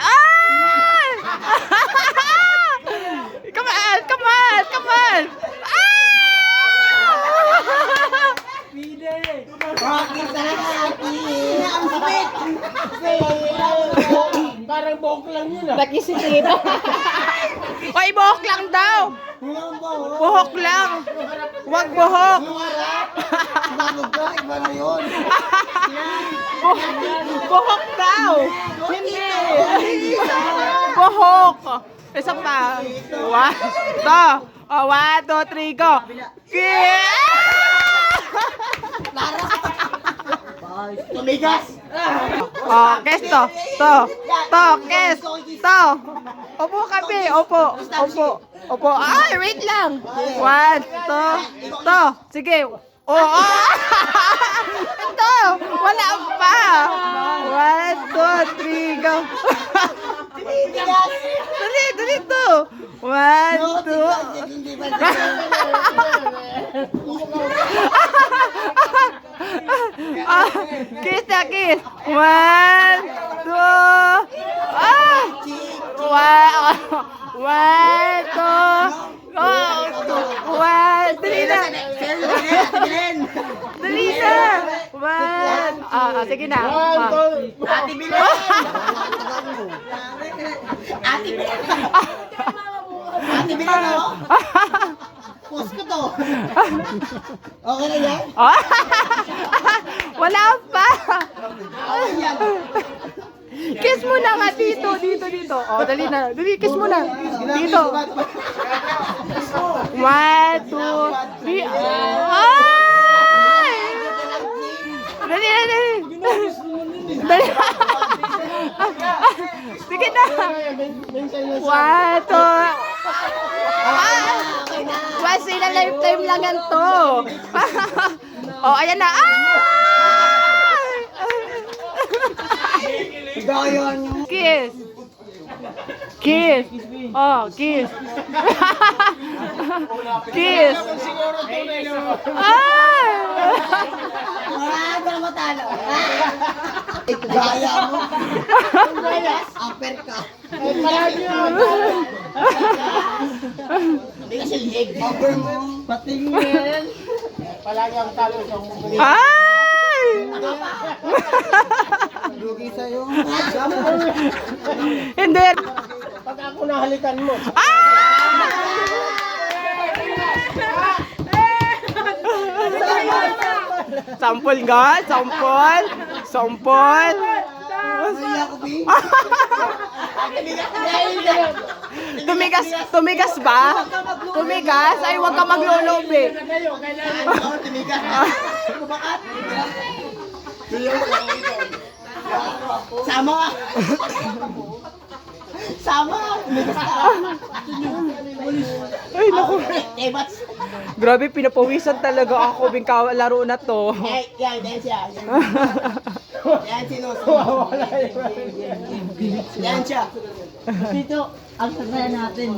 Ah! Come on! Come on! Come on! Ah! Bakit talaga? Ang sweet! Parang buhok lang yun ah. Nakisitip. Oy, buhok lang daw. Buhok lang. Huwag buhok. Bago ka, iba na yun. Buhok daw. Hindi. Buhok. Isa pa. One, two, three, go. Tumigas! Oh, kes to. Kes. To. Opo kami. Opo. Opo. Ay, wait lang. One, to. Sige. Oh. Ito. Wala pa. One, two, three, go. Dali to. One, two. Hindi ba? Kiss na kiss. One, two. One, two. One. Dali na. Dali na. One. Sige na. Ate Bilen! Ate Bilen! Ate Bilen, no? Post ko to. Okay na yan? Wala pa. Okay yan. Kiss mo na nga dito. Oh, dali na. Dali, kiss mo na. Dito. One, two, three. Ay! Dali. Dali. Sige na. One, two. Once in a lifetime lang yan to. Oh, ayan na. Kiss. Kiss. Oh, kiss. Kiss. Marado na matalo. Gaya mo. Upper ka. Hindi kasi leg. Upper mo. Patingin. Palagi ang talo sa mga. Ay! Lugi sa'yo. Hindi. Pag ako nahalikan mo. Sampol nga, sampol. Masaya ko, Bing. Tumigas ba? Tumigas? Ay, huwag ka maglulubi. Tumigas. Kumakat. Sama. Tumigas ka. Ay, naku. Tebats. Grabe, pinapawisan talaga ako. Bingka, laro na to. Yan siya. Yan sinuso. Yan siya. Dito, ang tagnaya natin.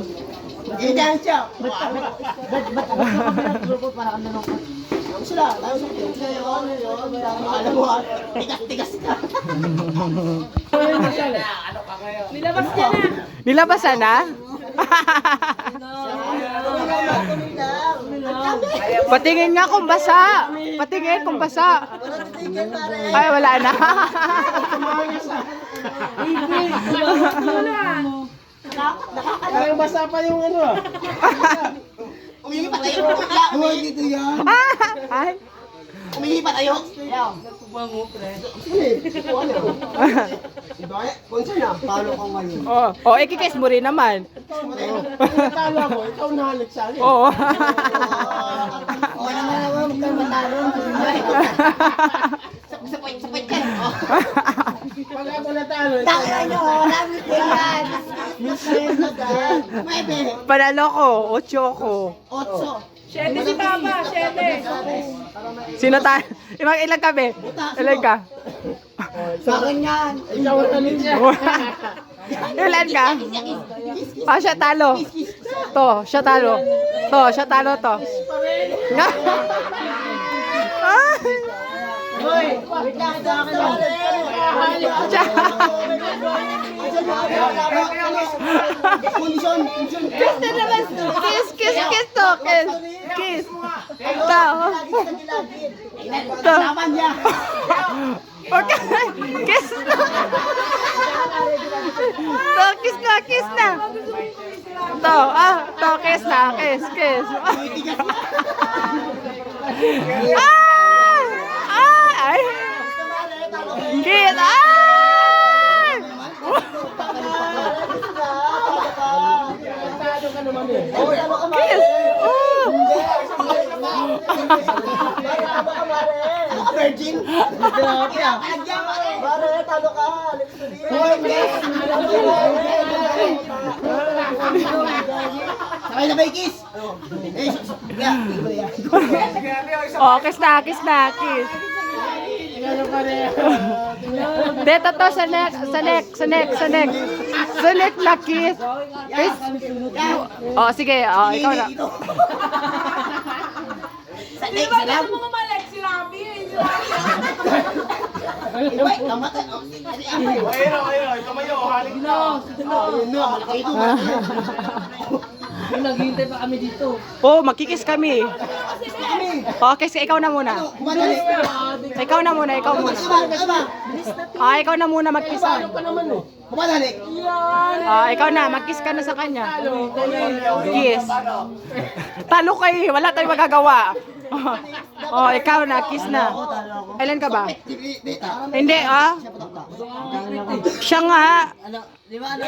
Yan siya. Ba't ka kabilang grupo para kang nalungkot? Sila, tayo sa alam mo, tigas ka. Nilabasan na? Patingin nga kung basa. Patingin kung basa. Ay, wala na. Parang basa pa yung ano ah. Umihi pa tayo. Dito yan. Ay. Umihi pa tayo. Diba? Kung na, talo ko ngayon. Oh, ikikis mo rin naman. Talo ako, ikaw nahalik sa akin. Oo. O naman, magkaroon matalo. Sapit yan. Pag ako natalo, ikaw Taka nyo, namin ko yan. Nuebe. Panalo ko, 8 ko. 8. Siyete si Papa, siyete. Sino tayo? Ilang kami? Ilan ka? Sa akin yan. ikaw ang tanin siya. Ilan ka? Siya talo. Siya talo. Siya talo to. Hoy, wait lang sa akin. Kondisyon. Kiss na naman. Kiss to. Kiss. Ito. Ito. Laban niya. Okay. Kiss na. To, kiss na. To, kiss na. Kiss. Ay. Kiss. Ay. Tado ka naman eh. Kiss. Oh. Virgin. Mare, talo ka. Sabay na ba kiss? Oh, kiss na. Kiss. Ano pa rin? Dito to sa neck na kiss. Kiss. Oh, sige. Oh, ikaw na. Di ba kasi mo mamalag si Rabi? Wait, namatay. Ayun, tumayo, halik na. Ayun na, malaki ito. Naghihintay pa kami dito. Oh, magkikis kami. Oh, kiss ikaw na muna. Kumadali. Ikaw na muna. Ah, ikaw na muna mag-kiss. Kumadali. Ah, ikaw na, mag-kiss ka na sa kanya. Kiss. Talo kayo, wala tayong magagawa. Oh, ikaw na, kiss na. Ilan ka ba? Hindi, ah. Siya nga. Di ba ano?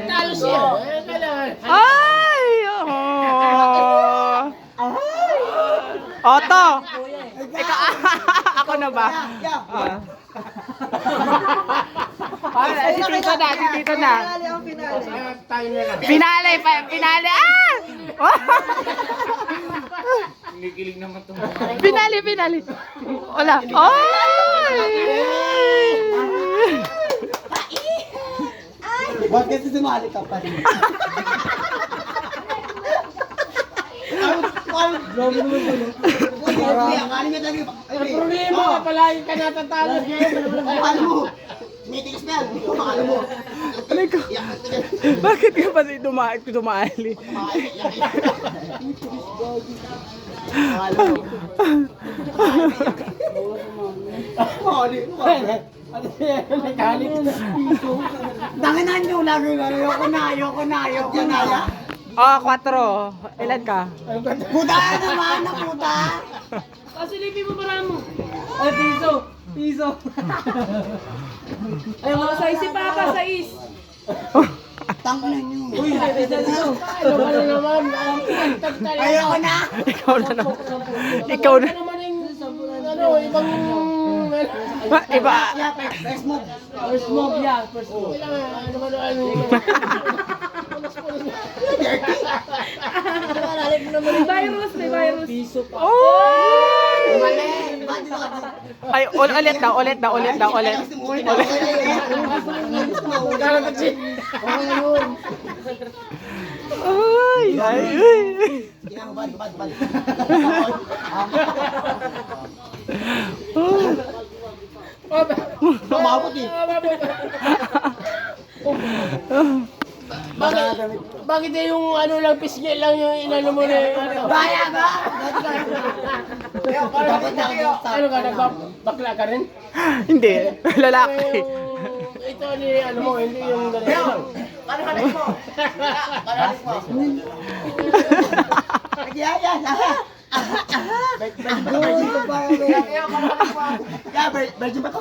Talo siya. Ay! Oh. Oto. Ikaw, ako na ba? Si Tito na. Tayo na lang. Finale. Ah! Kinikilig naman ito. Finale. Wala. Ay! Bakit sumali ka pa rin? Problema ka, palagi ka natatalo. Paano mo? Tinitigas pa yan. Paano mo? Aray ko. Bakit ka pa dumali? Naghalit na. Danganan nyo lagi. Ayoko na. Oh, 4. Ilan ka? Puta naman na puta. Pasilipin mo para mo. Ay, piso. Ay, mga size si Papa, size. Tangan nyo. Uy, ano ka na naman? Ayoko na. Ikaw na naman. Ikaw na. Ano naman yung, ibang, Iba. First move. First move, yeah. First move. May virus. Piso pa. Oh! Mali. Ay, ulit daw. Ay. Bad. Mamabot eh. Bakit yung ano lang, pisngi lang yung inano mo na yung ano? Baya ba? Ano ka, nagbakla ka rin? Hindi, lalaki. Ito ni ano mo, hindi yung ganito lang. Virgin ba to?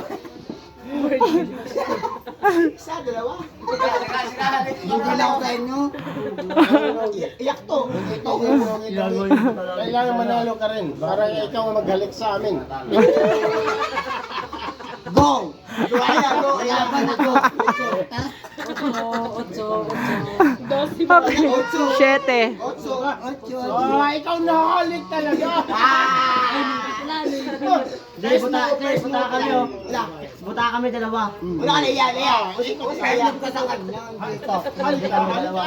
Isa, dalawa. Hindi lang ako sa inyo. Iyak to. Kailangan manalo ka rin, para ikaw ang maghalik sa amin. Go! Go! Ilaban na go! Okay. 7. Ikaw nahalik talaga. Buta kami oh. buta kami dalawa. Wala ka na iyan, iyan. Iyan ka sa kanya. Dito. Hindi kami dalawa.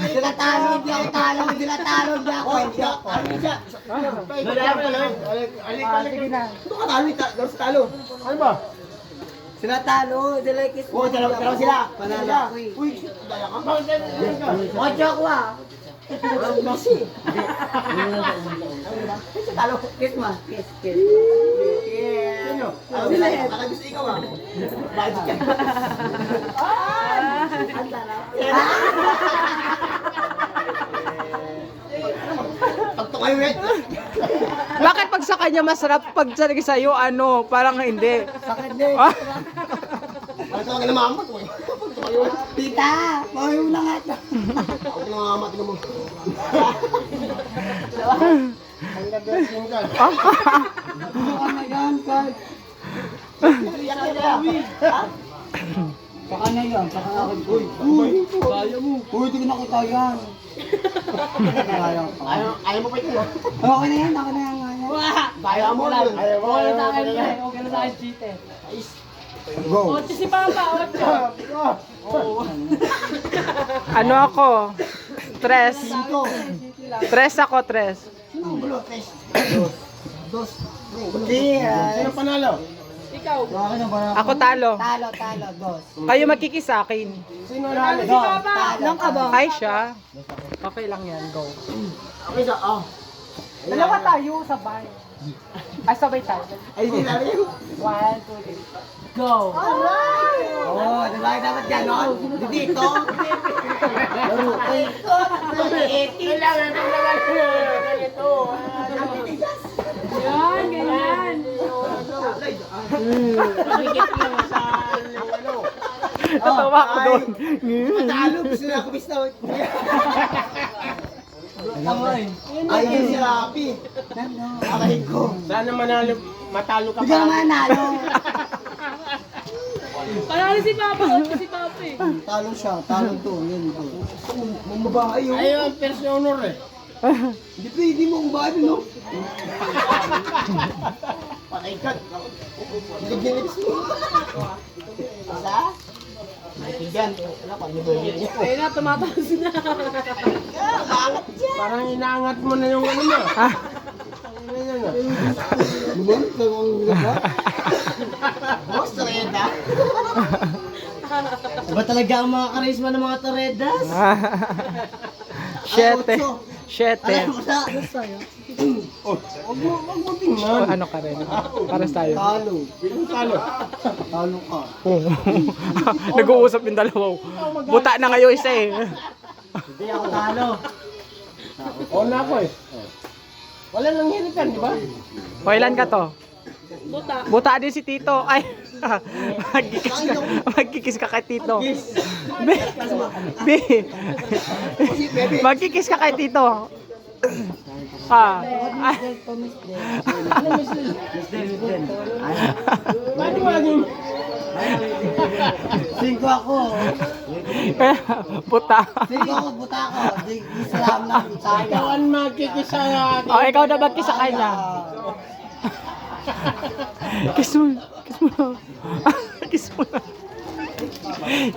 Sila talo, hindi ako talo. Sila talo, hindi ako. Sige na. Ito ka talo, ito ka talo. Ano ba? Sila talo, sila kiss. Oo, dalawa sila. Panalo ako eh. Uy, dala ka. Ocho ako ah. Talo, kiss mo. Kiss. Sino? Sila eh. Baka gusto ikaw ah. Bakit ka? Pagtukay ulit. Bakit pag sa kanya masarap, pag sa'yo, ano, parang hindi? Sakit din. Ah, Bakit ka na mama? Pagtukay ulit. Tita, pahayo na nga ito. Ako na mama, tinan mo. Ang nag-dressing ka. Ano na yan, Carl? Saka na yan, saka akin. Uy, kaya mo. Uy, di ko nakita yan. Ayaw mo pa ito. Okay na yan, okay na yan. Kaya mo lang. Ayaw mo. Okay na sa akin, cheat eh. Go. Ocho si Papa, ocho. ano ako? Tres. Tres ako, tres. Sino bulo? Dos. Hindi. Sino panalo? Ikaw. Ako talo. Talo, dos. Kayo magkikis sa akin. Sino nalo? Si Papa. Lang ka ba? Ay siya. Okay lang yan, go. Okay sa, Dalawa tayo, sabay. Ay, sabay tayo. Ay, hindi na rin. 1, 2, 3. Go! Oo, diba? Dapat gano'n. Dito. Laro. Ay, Kailangan ng lagal ko. Ganito. Yan, ganyan. Makikit lang sa ano. Natawa ko doon. Matalo, gusto na ako bista. Ay, yun si Rapi. Akay ko. Sana matalo ka Bigyan naman nalo. Panalo si Papa, ocho si Papa eh. Talo siya, talo to. Yan to. Mambabae yun. Ayaw ang first honor eh. Hindi pwede mo ang bahay, no? Pakaikat. Hindi ginilis mo. Isa? Naikigan. Wala pa, nibayin niya. Ayun na, tumataas na. Parang inaangat mo na yung ano mo. Ano yan ah? Luman, kawang ginawa. Boss, Toreda. Iba talaga ang mga karisma ng mga Toredas. Shete. Shete. Alam mo sa... Huwag mo tingnan. Ano ka rin? Para tayo. Talo. Talo. Talo ka. Nag-uusap yung dalawa. Buta na ngayon isa eh. Hindi ako talo. Oo na ako eh. Wala nang hinitan, di ba? O, ilan ka to? Buta. Buta din si Tito. Ay, magkikis ka kay Tito. Be, be, magkikis ka kay Tito. Ah. Paano maging? 5 ako. Buta. 5 ako, buta ako. Islam lang. Ikaw ang magkikisa atin. O, ikaw na magkis sa kanya. Kiss mo. Kiss mo na. Kiss mo na.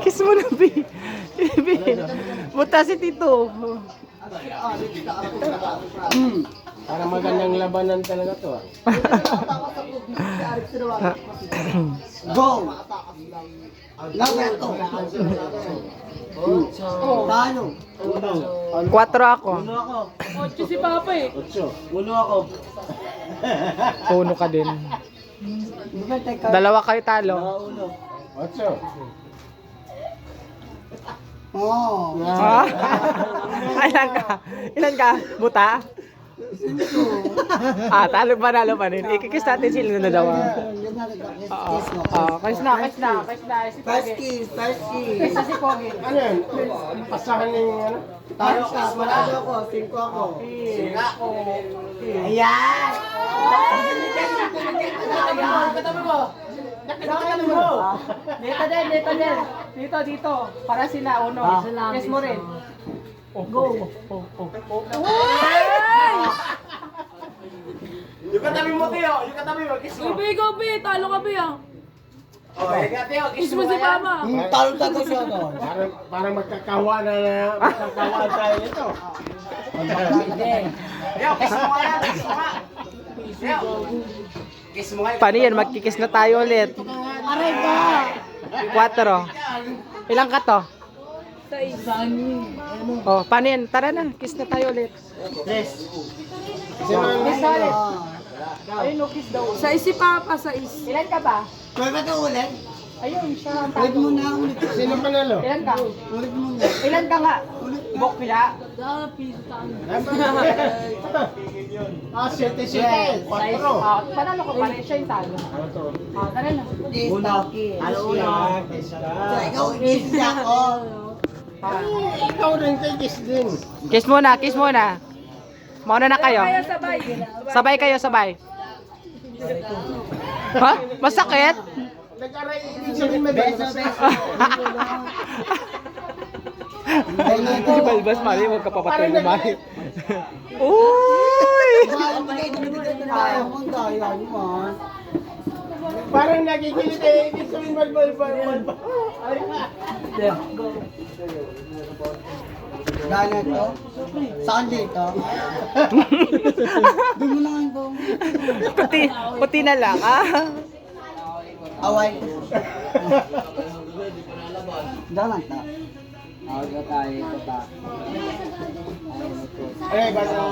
Kiss mo na, B. B. Buta si Tito. Parang magandang labanan talaga to ah. Go! Labeto. Talo. 4 ako. Ocho si Papa eh. Uno ako. Puno ka din. Dalawa kayo talo. Otso. Oo. Ha? Ilan ka? Ilan ka? Buta? Talo pa rin. Ikikis natin sila na dalawa. Kiss na. First kiss, first kiss. Kiss na si Pogi. Ano yun? Pasahan ng ano? Talo ka, manalo ako, 5 ako. Ayan! Dito din. Dito. Para sila, uno. Kiss mo rin. Go. Yung katabi mo, Teo. Yung katabi mo, kiss mo. Uy, ikaw, Be. Talo ka, Be, ah. Oh, yung Teo, Kiss mo si Mama. Talo-talo siya doon. Parang magkakawa tayo nito. Yo, kiss mo nga yan. Kiss mo nga. Yo. Kiss mo nga. Paano yan? Magkikis na tayo ulit. Aray ka! 4. Ilang ka to? Sa isa. Oh, paano yan? Tara na, kiss na tayo ulit. Kiss Kiss na ulit. Ayun, no, kiss daw. Sa isi, Papa, sa isi. Ilan ka ba? Kaya ba ito ulit? Ayun, siya ang Ulit talo. mo na, ulit. Sino panalo? Ilan ka? Ulit mo na. Ilan ka nga? Bokya. Ah, 7-7. 4. Panalo ko pa rin, siya yung talo. Tara na. Kiss ka. So, ikaw, kiss niya ako. Ikaw rin kay kiss din. Kiss muna, kiss muna. Mauna na kayo. Kaya sabay. Sabay kayo, sabay. Ha? Masakit? Nag-aray, ibig sabihin madalas. Hindi balbas, Mari. Huwag ka papatay na, Mari. Uy! Parang nagigilit eh. Ibig sabihin balbal. Gana to? Saan dito? Doon mo lang ito. Puti na lang, ah. Away. Daman ta. Ay, basta